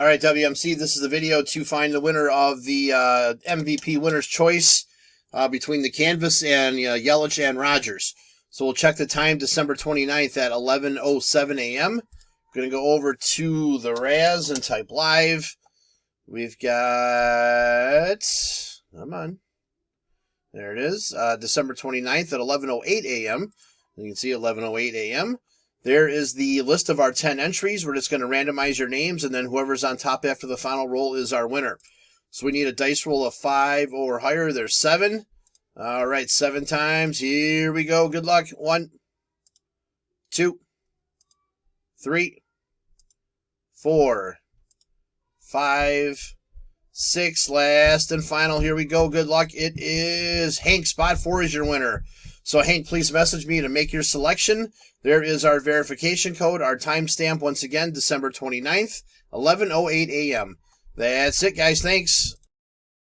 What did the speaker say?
All right, WMC, this is the video to find the winner of the MVP Winner's Choice between the Canvas and Yelich and Rogers. So we'll check the time, December 29th at 11:07 a.m. Going to go over to the Raz and type live. We've got, come on, there it is, December 29th at 11:08 a.m. You can see 11:08 a.m. There is the list of our 10 entries. We're just going to randomize your names, and then whoever's on top after the final roll is our winner. So we need a dice roll of 5 or higher. There's 7. All right, 7 times. Here we go. Good luck. 1, 2, 3, 4, 5, 6. Last and final. Here we go. Good luck. It is Hank. Spot 4 is your winner. So, Hank, please message me to make your selection. There is our verification code, our timestamp, once again, December 29th, 11:08 a.m. That's it, guys. Thanks.